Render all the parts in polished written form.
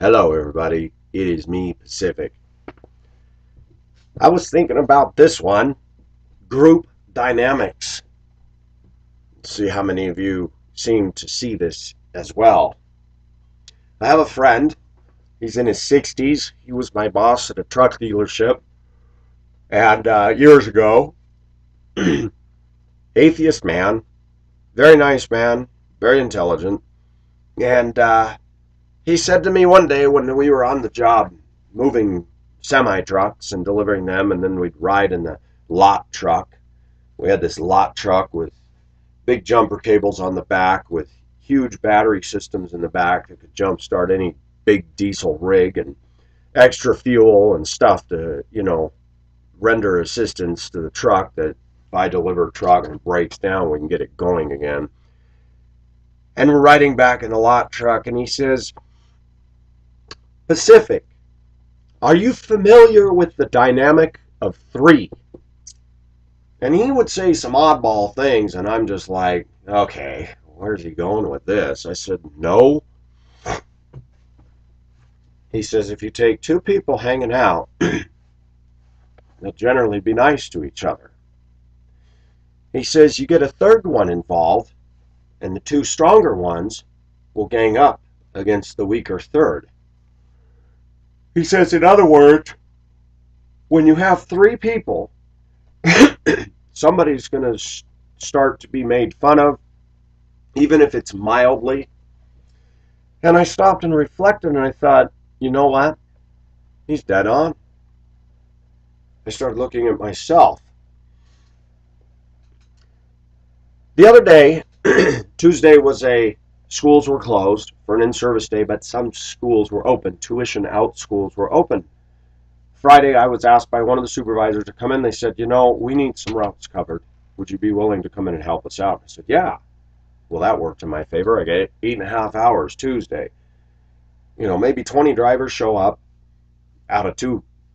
Hello, everybody. It is me, Pacific. I was thinking about this one group dynamics. Let's see how many of you seem to see this as well. I have a friend. He's in his 60s. He was my boss at a truck dealership. And years ago, atheist man, very nice man, very intelligent. And he said to me one day when we were on the job moving semi trucks and delivering them, and then we'd ride in the lot truck. We had this lot truck with big jumper cables on the back with huge battery systems in the back that could jumpstart any big diesel rig and extra fuel and stuff to, render assistance to the truck that if I deliver a truck and it breaks down, we can get it going again. And we're riding back in the lot truck, and he says, Pacific, are you familiar with the dynamic of three? And he would say some oddball things, and I'm just like, okay, where's he going with this? I said, no. He says, if you take two people hanging out, they'll generally be nice to each other. He says, you get a third one involved, and the two stronger ones will gang up against the weaker third. He says, in other words, when you have three people, somebody's going to start to be made fun of, even if it's mildly. And I stopped and reflected, and I thought, you know what? He's dead on. I started looking at myself. The other day, Tuesday schools were closed for an in-service day, but some schools were open. Tuition out schools were open. Friday, I was asked by one of the supervisors to come in. They said, we need some routes covered. Would you be willing to come in and help us out? I said, yeah. Well, that worked in my favor. I get 8.5 hours Tuesday. Maybe 20 drivers show up out of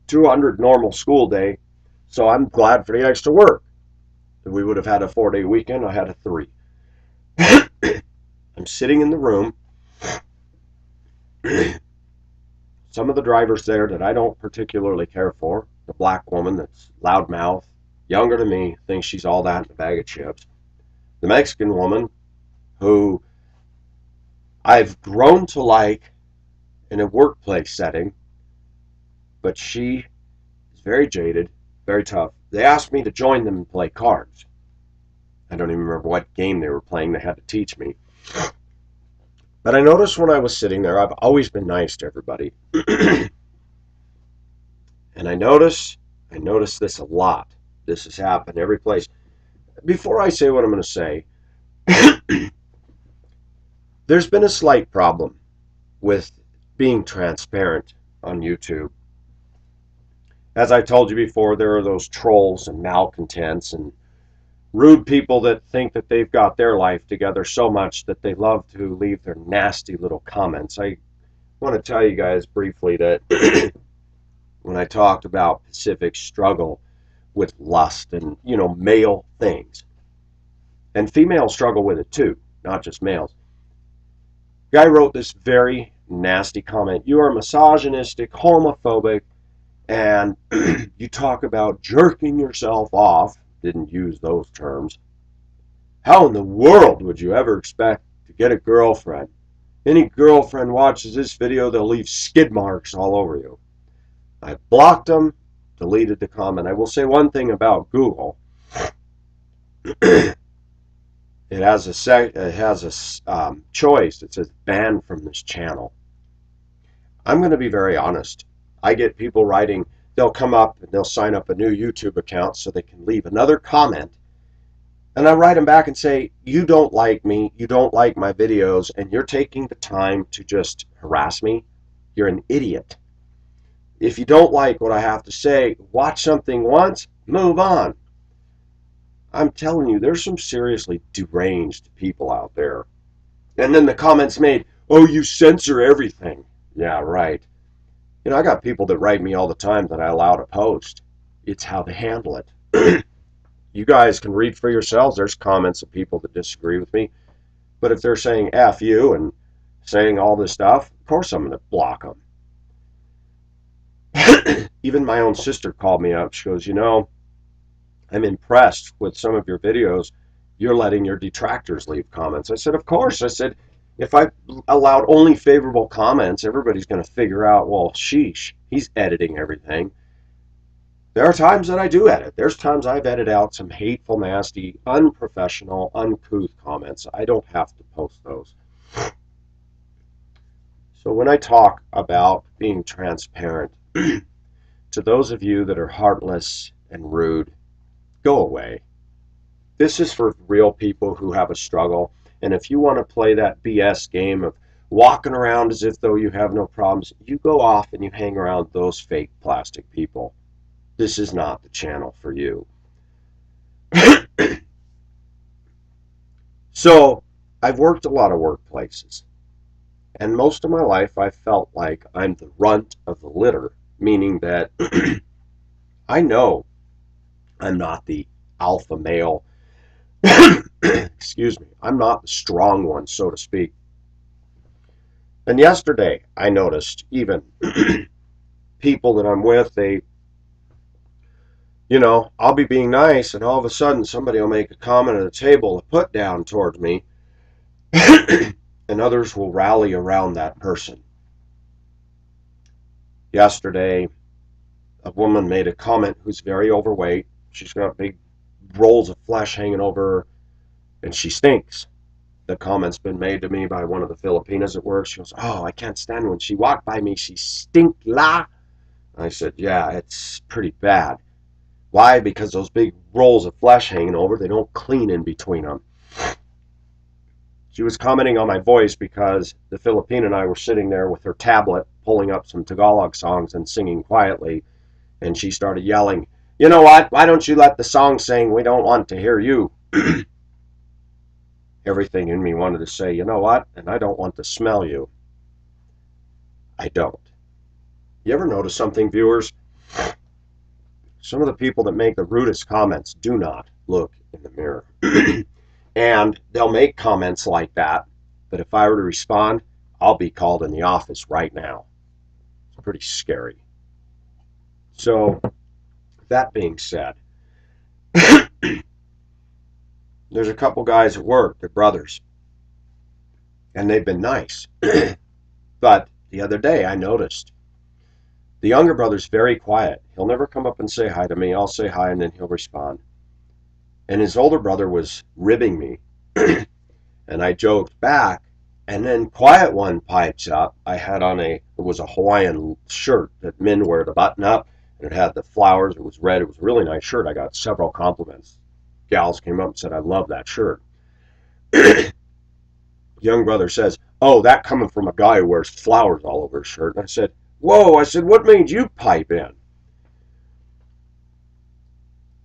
200 normal school day. So I'm glad for the extra work. If we would have had a 4-day weekend, I had a 3. I'm sitting in the room. Some of the drivers there that I don't particularly care for, the black woman that's loudmouth, younger than me, thinks she's all that in a bag of chips. The Mexican woman who I've grown to like in a workplace setting, but she is very jaded, very tough. They asked me to join them and play cards. I don't even remember what game they were playing. They had to teach me. But I noticed when I was sitting there, I've always been nice to everybody. And I notice this a lot. This has happened every place. Before I say what I'm going to say, there's been a slight problem with being transparent on YouTube. As I told you before, there are those trolls and malcontents and rude people that think that they've got their life together so much that they love to leave their nasty little comments. I want to tell you guys briefly that when I talked about Pacific's struggle with lust and, male things, and females struggle with it too, not just males. Guy wrote this very nasty comment. You are misogynistic, homophobic, and you talk about jerking yourself off. Didn't use those terms. How in the world would you ever expect to get a girlfriend? Any girlfriend watches this video, they'll leave skid marks all over you. I blocked them, deleted the comment. I will say one thing about Google. It has a choice that says banned from this channel. I'm going to be very honest. I get people writing, they'll come up and they'll sign up a new YouTube account so they can leave another comment. And I write them back and say, you don't like me, you don't like my videos, and you're taking the time to just harass me. You're an idiot. If you don't like what I have to say, watch something once, move on. I'm telling you, there's some seriously deranged people out there. And then the comments made, oh, you censor everything. Yeah, right. I got people that write me all the time that I allow to post. It's how they handle it. You guys can read for yourselves. There's comments of people that disagree with me. But if they're saying F you and saying all this stuff, of course I'm going to block them. Even my own sister called me up. She goes, I'm impressed with some of your videos. You're letting your detractors leave comments. I said, of course. I said, if I allowed only favorable comments, everybody's going to figure out, well, sheesh, he's editing everything. There are times that I do edit. There's times I've edited out some hateful, nasty, unprofessional, uncouth comments. I don't have to post those. So when I talk about being transparent, to those of you that are heartless and rude, go away. This is for real people who have a struggle. And if you want to play that BS game of walking around as if though you have no problems, you go off and you hang around those fake plastic people. This is not the channel for you. So I've worked a lot of workplaces. And most of my life I felt like I'm the runt of the litter, meaning that I know I'm not the alpha male. Excuse me. I'm not the strong one, so to speak. And yesterday I noticed even people that I'm with, I'll be being nice and all of a sudden somebody will make a comment at a table, a put down towards me, and others will rally around that person. Yesterday, a woman made a comment who's very overweight. She's got big rolls of flesh hanging over her, and she stinks. The comment's been made to me by one of the Filipinas at work. She goes, "Oh, I can't stand when she walked by me. She stink la." I said, "Yeah, it's pretty bad." Why? Because those big rolls of flesh hanging over, they don't clean in between them. She was commenting on my voice because the Filipina and I were sitting there with her tablet, pulling up some Tagalog songs and singing quietly, and she started yelling, "You know what? Why don't you let the song sing? We don't want to hear you." Everything in me wanted to say, "You know what? And I don't want to smell you." I don't. You ever notice something, viewers? Some of the people that make the rudest comments do not look in the mirror. And they'll make comments like that, but if I were to respond, I'll be called in the office right now. It's pretty scary. So, that being said, there's a couple guys at work, they're brothers, and they've been nice. But the other day I noticed the younger brother's very quiet. He'll never come up and say hi to me. I'll say hi and then he'll respond. And his older brother was ribbing me. And I joked back. And then quiet one pipes up. I had on it was a Hawaiian shirt that men wear to button up. And it had the flowers. It was red. It was a really nice shirt. I got several compliments. Gals came up and said, "I love that shirt." Young brother says, "Oh, that coming from a guy who wears flowers all over his shirt." And I said, "Whoa," I said, "what made you pipe in?"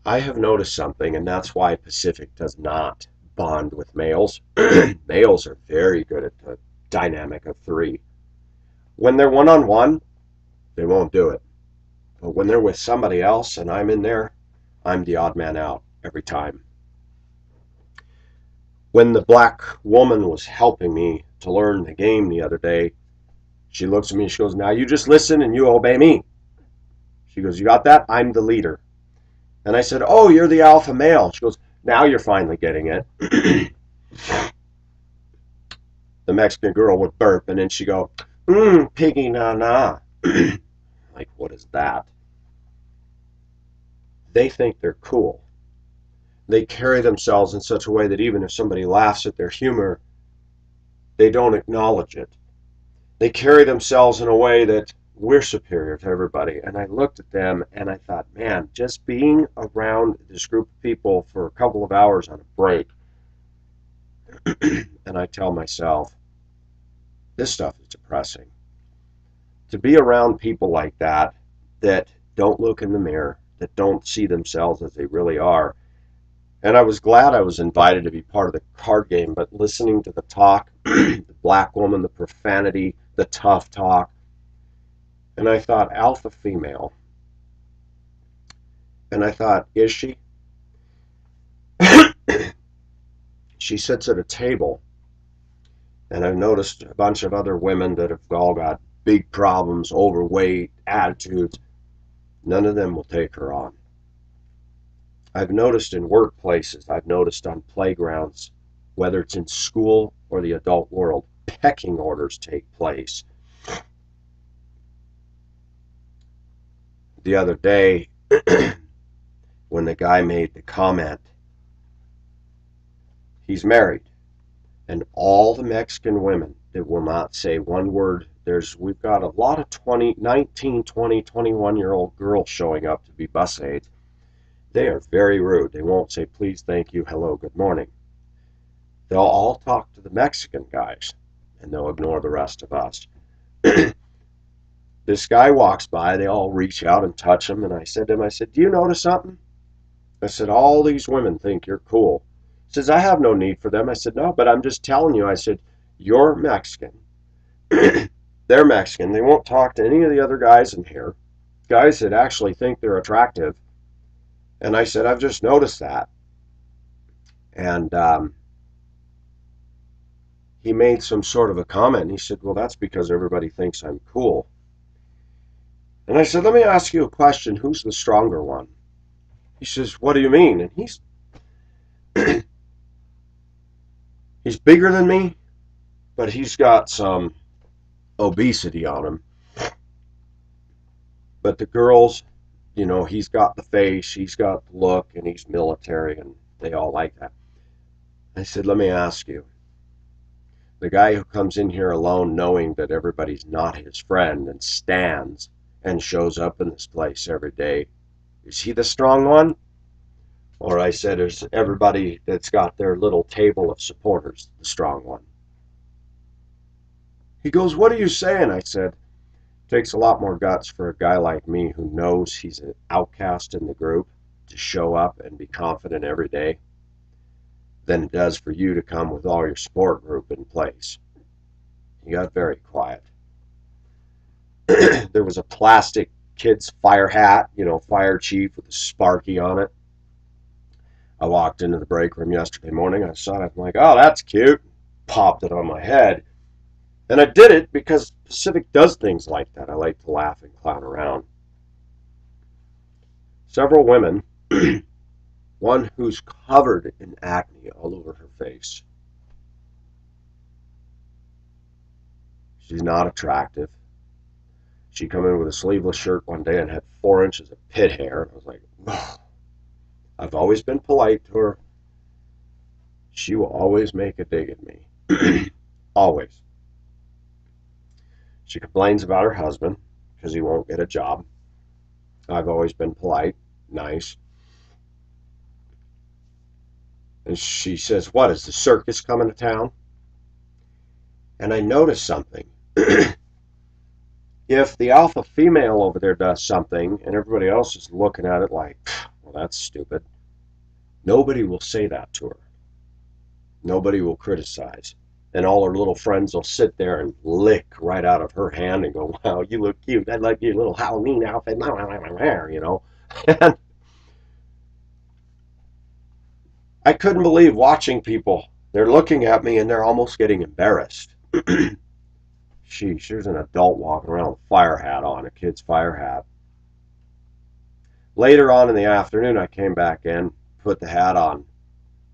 I have noticed something, and that's why Pacific does not bond with males. Males are very good at the dynamic of three. When they're one-on-one, they won't do it. But when they're with somebody else and I'm in there, I'm the odd man out every time. When the black woman was helping me to learn the game the other day, she looks at me and she goes, "Now you just listen and you obey me." She goes, "You got that? I'm the leader." And I said, "Oh, you're the alpha male." She goes, "Now you're finally getting it." The Mexican girl would burp and then she'd go, "Piggy na na." Like, what is that? They think they're cool. They carry themselves in such a way that even if somebody laughs at their humor, they don't acknowledge it. They carry themselves in a way that we're superior to everybody. And I looked at them and I thought, man, just being around this group of people for a couple of hours on a break, and I tell myself, this stuff is depressing. To be around people like that don't look in the mirror, that don't see themselves as they really are. And I was glad I was invited to be part of the card game, but listening to the talk, the black woman, the profanity, the tough talk, and I thought, alpha female. And I thought, is she? She sits at a table And I've noticed a bunch of other women that have all got big problems, overweight, attitudes. None of them will take her on. I've noticed in workplaces, I've noticed on playgrounds, whether it's in school or the adult world, pecking orders take place. The other day, when the guy made the comment, he's married, and all the Mexican women that will not say one word, we've got a lot of 19, 20, 21-year-old girls showing up to be bus aides. They are very rude. They won't say please, thank you, hello, good morning. They'll all talk to the Mexican guys, and they'll ignore the rest of us. This guy walks by, they all reach out and touch him, and I said to him, do you notice something? I said, all these women think you're cool. He says, I have no need for them. I said, no, but I'm just telling you. I said, you're Mexican. They're Mexican. They won't talk to any of the other guys in here, guys that actually think they're attractive. And I said, I've just noticed that. And he made some sort of a comment. He said, well, that's because everybody thinks I'm cool. And I said, let me ask you a question. Who's the stronger one? He says, what do you mean? And he's bigger than me, but he's got some obesity on him. But the girls, he's got the face, he's got the look, and he's military, and they all like that. I said, let me ask you, the guy who comes in here alone knowing that everybody's not his friend and stands and shows up in this place every day, is he the strong one? Or I said, is everybody that's got their little table of supporters the strong one? He goes, what are you saying? I said, it takes a lot more guts for a guy like me who knows he's an outcast in the group to show up and be confident every day than it does for you to come with all your support group in place. He got very quiet. There was a plastic kid's fire hat, fire chief with a Sparky on it. I walked into the break room yesterday morning. I saw it. I'm like, oh, that's cute. Popped it on my head. And I did it because Pacific does things like that. I like to laugh and clown around. Several women, one who's covered in acne all over her face. She's not attractive. She come in with a sleeveless shirt one day and had 4 inches of pit hair. I was like, oh. I've always been polite to her. She will always make a dig at me. Always. She complains about her husband because he won't get a job. I've always been polite, nice. And she says, what, is the circus coming to town? And I noticed something. If the alpha female over there does something and everybody else is looking at it like, well, that's stupid, nobody will say that to her. Nobody will criticize. And all her little friends will sit there and lick right out of her hand and go, wow, you look cute. I like your little Halloween outfit. And I couldn't believe watching people. They're looking at me and they're almost getting embarrassed. She's an adult walking around with a fire hat on, a kid's fire hat. Later on in the afternoon, I came back in, put the hat on.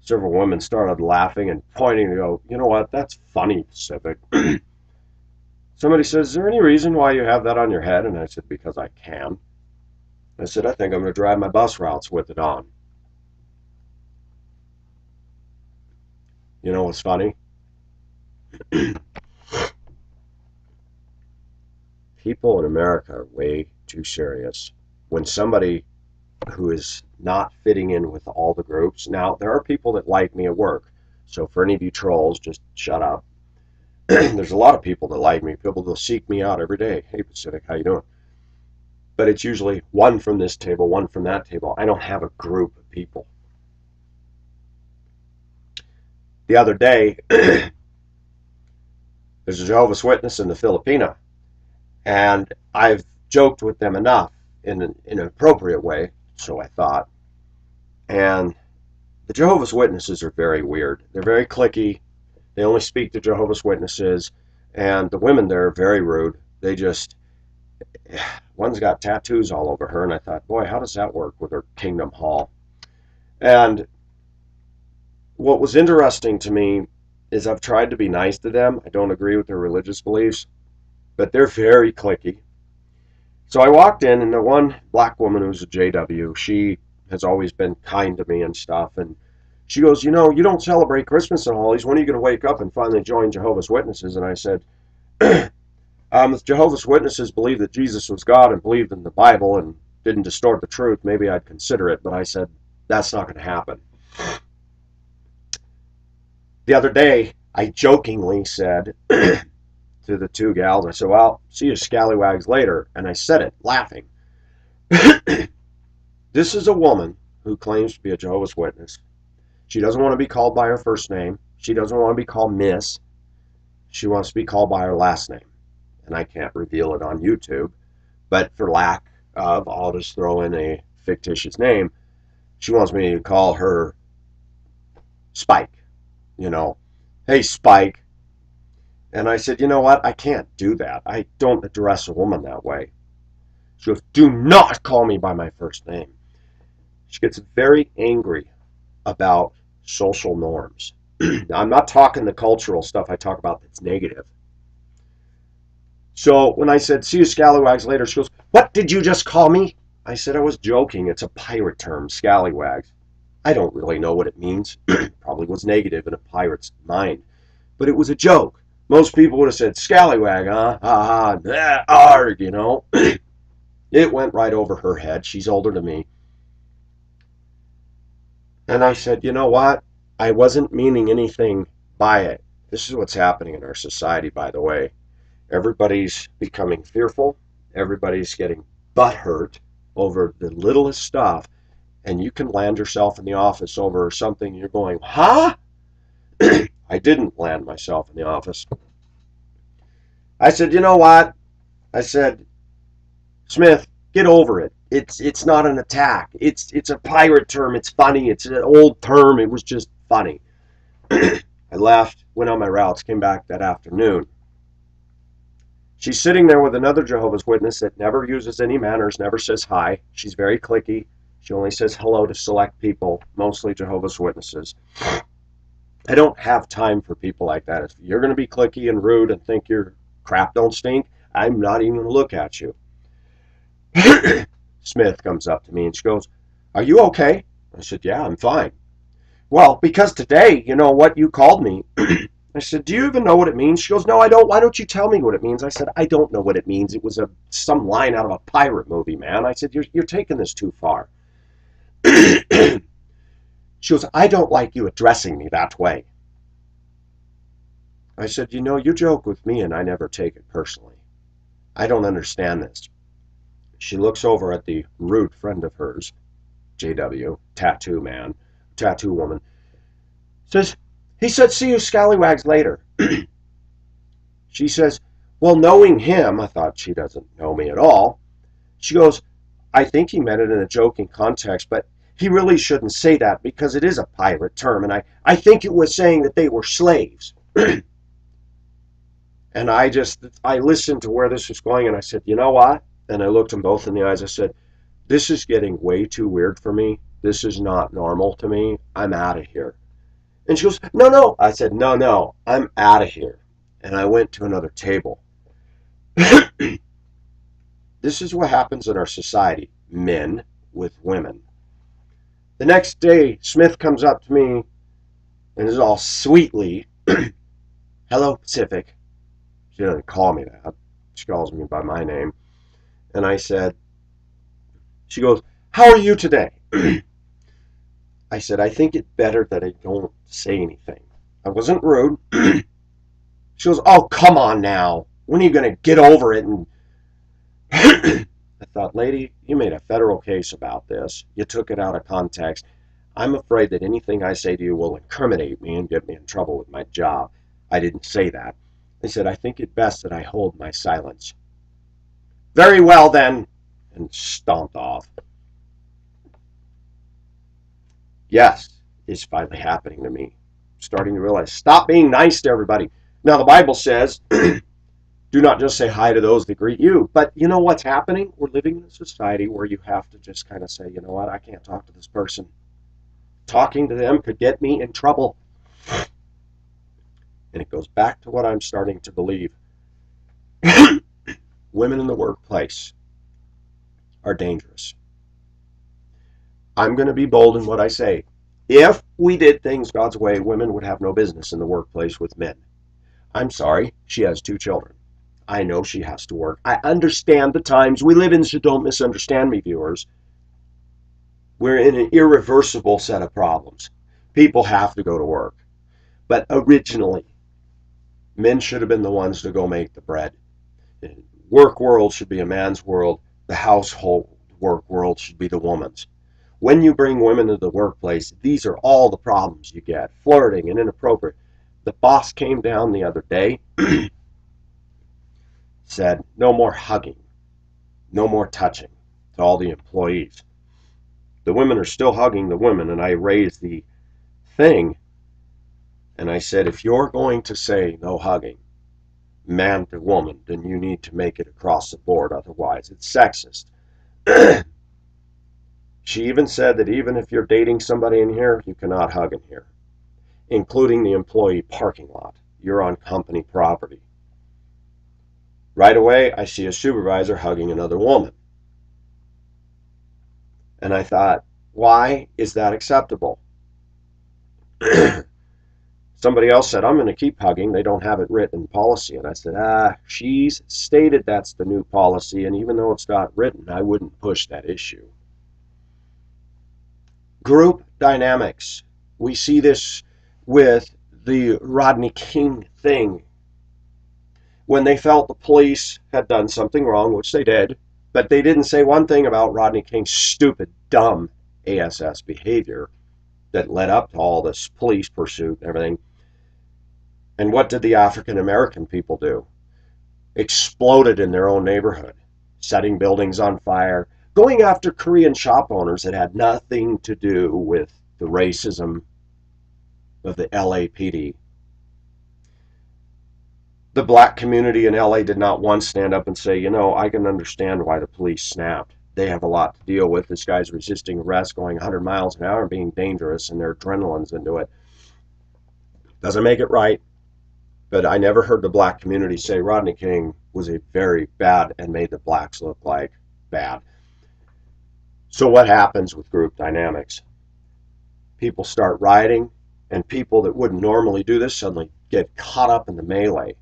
Several women started laughing and pointing to go, you know what, that's funny, Pacific. Somebody says, is there any reason why you have that on your head? And I said, because I can. I said, I think I'm going to drive my bus routes with it on. You know what's funny? People in America are way too serious. When somebody who is not fitting in with all the groups, now there are people that like me at work, so for any of you trolls, just shut up. There's a lot of people that like me. People will seek me out every day. Hey, Pacific, how you doing? But it's usually one from this table, one from that table. I don't have a group of people. The other day, there's a Jehovah's Witness in the Filipina, and I've joked with them enough in an appropriate way, so I thought. And the Jehovah's Witnesses are very weird. They're very cliquey. They only speak to Jehovah's Witnesses, and the women there are very rude. They just, one's got tattoos all over her, and I thought, boy, how does that work with her Kingdom Hall? And what was interesting to me is I've tried to be nice to them. I don't agree with their religious beliefs, but they're very cliquey. So I walked in, and the one black woman who's a JW, she has always been kind to me and stuff. And she goes, you know, you don't celebrate Christmas and Holidays. When are you going to wake up and finally join Jehovah's Witnesses? And I said, if Jehovah's Witnesses believed that Jesus was God and believed in the Bible and didn't distort the truth, maybe I'd consider it. But I said, that's not going to happen. The other day, I jokingly said to the two gals, I said, well, see you scallywags later. And I said it laughing. This is a woman who claims to be a Jehovah's Witness. She doesn't want to be called by her first name. She doesn't want to be called Miss. She wants to be called by her last name. And I can't reveal it on YouTube. But for lack of, I'll just throw in a fictitious name. She wants me to call her Spike. You know, hey, Spike. And I said, you know what? I can't do that. I don't address a woman that way. She goes, do not call me by my first name. She gets very angry about social norms. Now, I'm not talking the cultural stuff I talk about that's negative. So when I said, see you scallywags later, she goes, what did you just call me? I said, I was joking. It's a pirate term, scallywags. I don't really know what it means. Probably was negative in a pirate's mind. But it was a joke. Most people would have said, scallywag, huh? Ha ha, arg, you know. It went right over her head. She's older than me. And I said, you know what? I wasn't meaning anything by it. This is what's happening in our society, by the way. Everybody's becoming fearful. Everybody's getting butthurt over the littlest stuff. And you can land yourself in the office over something you're going, huh? I didn't land myself in the office. I said, you know what? I said, Smith, get over it. It's not an attack. It's a pirate term. It's funny. It's an old term. It was just funny. I left, went on my routes, came back that afternoon. She's sitting there with another Jehovah's Witness that never uses any manners, never says hi. She's very cliquey. She only says hello to select people, mostly Jehovah's Witnesses. I don't have time for people like that. If you're going to be cliquey and rude and think your crap don't stink, I'm not even going to look at you. Smith comes up to me and she goes, are you okay? I said, yeah, I'm fine. Well, because today, you know what, you called me. I said, do you even know what it means? She goes, no, I don't. Why don't you tell me what it means? I said, I don't know what it means. It was some line out of a pirate movie, man. I said, you're taking this too far. She goes, I don't like you addressing me that way. I said, you know, you joke with me and I never take it personally. I don't understand this. She looks over at the rude friend of hers, JW, tattoo man, tattoo woman, says, he said, see you scallywags later. She says, well, knowing him, I thought she doesn't know me at all. She goes, I think he meant it in a joking context, but he really shouldn't say that because it is a pirate term, and I think it was saying that they were slaves. And I listened to where this was going, and I said, you know what? And I looked them both in the eyes. I said, this is getting way too weird for me. This is not normal to me. I'm out of here. And she goes, no, no. I said, no, no, I'm out of here. And I went to another table. This is what happens in our society, men with women. The next day, Smith comes up to me and is all sweetly, hello, Pacific. She doesn't call me that. She calls me by my name. And I said, she goes, how are you today? I said, I think it better that I don't say anything. I wasn't rude. She goes, oh, come on now. When are you going to get over it? And I thought, lady, you made a federal case about this. You took it out of context. I'm afraid that anything I say to you will incriminate me and get me in trouble with my job. I didn't say that. I said, I think it best that I hold my silence. Very well, then, and stomped off. Yes, it's finally happening to me. starting to realize, stop being nice to everybody. Now, the Bible says, do not just say hi to those that greet you. But you know what's happening? We're living in a society where you have to just kind of say, you know what, I can't talk to this person. Talking to them could get me in trouble. And it goes back to what I'm starting to believe. Women in the workplace are dangerous. I'm going to be bold in what I say. If we did things God's way, women would have no business in the workplace with men. I'm sorry, she has 2 children. I know she has to work. I understand the times we live in, so don't misunderstand me, viewers. We're in an irreversible set of problems. People have to go to work. But originally, men should have been the ones to go make the bread. The work world should be a man's world. The household work world should be the woman's. When you bring women to the workplace, these are all the problems you get. Flirting and inappropriate. The boss came down the other day, said, no more hugging, no more touching to all the employees. The women are still hugging the women, and I raised the thing, and I said, if you're going to say no hugging, man to woman, then you need to make it across the board, otherwise it's sexist. She even said that even if you're dating somebody in here, you cannot hug in here, including the employee parking lot. You're on company property. Right away, I see a supervisor hugging another woman. And I thought, why is that acceptable? Somebody else said, I'm going to keep hugging. They don't have it written in policy. And I said, she's stated that's the new policy. And even though it's not written, I wouldn't push that issue. Group dynamics. We see this with the Rodney King thing. When they felt the police had done something wrong, which they did, but they didn't say one thing about Rodney King's stupid, dumb ASS behavior that led up to all this police pursuit and everything. And what did the African American people do? Exploded in their own neighborhood, setting buildings on fire, going after Korean shop owners that had nothing to do with the racism of the LAPD. The black community in LA did not once stand up and say, you know, I can understand why the police snapped. They have a lot to deal with. This guy's resisting arrest, going 100 miles an hour and being dangerous, and their adrenaline's into it. Doesn't make it right, but I never heard the black community say Rodney King was a very bad and made the blacks look like bad. So what happens with group dynamics? People start rioting, and people that wouldn't normally do this suddenly get caught up in the melee.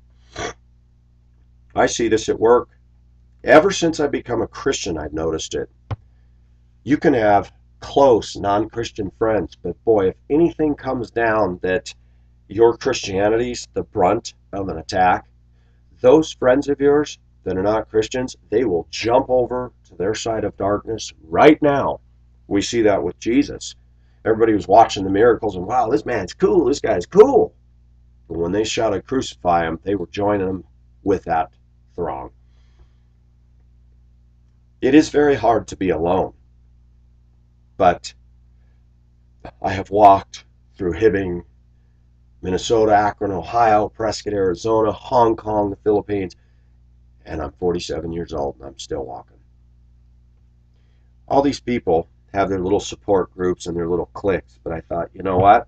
I see this at work. Ever since I've become a Christian, I've noticed it. You can have close non-Christian friends, but boy, if anything comes down that your Christianity's the brunt of an attack, those friends of yours that are not Christians, they will jump over to their side of darkness right now. We see that with Jesus. Everybody was watching the miracles and, wow, this man's cool, this guy's cool. But when they shouted, crucify him, they were joining him with that throng. It is very hard to be alone, but I have walked through Hibbing, Minnesota, Akron, Ohio, Prescott, Arizona, Hong Kong, the Philippines, and I'm 47 years old and I'm still walking. All these people have their little support groups and their little cliques, but I thought, you know what?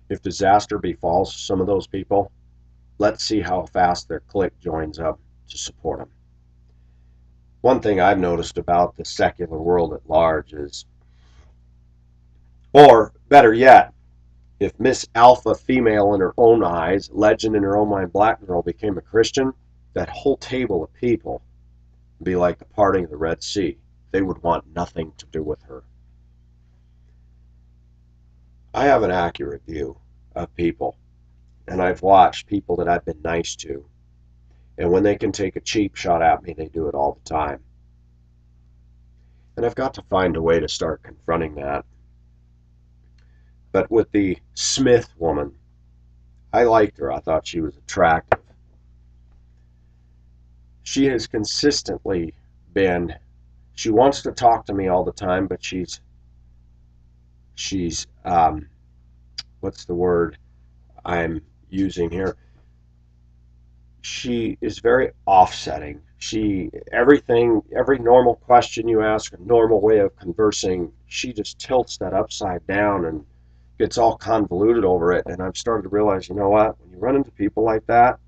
If disaster befalls some of those people, let's see how fast their clique joins up to support them. One thing I've noticed about the secular world at large is, or better yet, if Miss Alpha female in her own eyes, legend in her own mind, black girl became a Christian, that whole table of people would be like the parting of the Red Sea. They would want nothing to do with her. I have an accurate view of people, and I've watched people that I've been nice to, and when they can take a cheap shot at me, they do it all the time. And I've got to find a way to start confronting that. But with the Smith woman, I liked her. I thought she was attractive. She has consistently been, she wants to talk to me all the time, but she's what's the word I'm using here? She is very offsetting. Every normal question you ask, a normal way of conversing, she just tilts that upside down and gets all convoluted over it. And I've started to realize, you know what? When you run into people like that,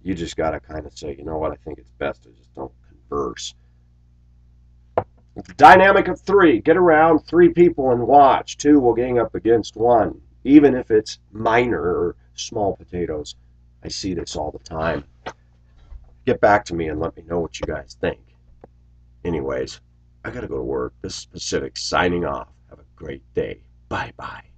you just got to kind of say, you know what? I think it's best to just don't converse. The dynamic of three: get around three people and watch. Two will gang up against one, even if it's minor or small potatoes. I see this all the time. Get back to me and let me know what you guys think. Anyways, I gotta go to work. This is Pacific signing off. Have a great day. Bye bye.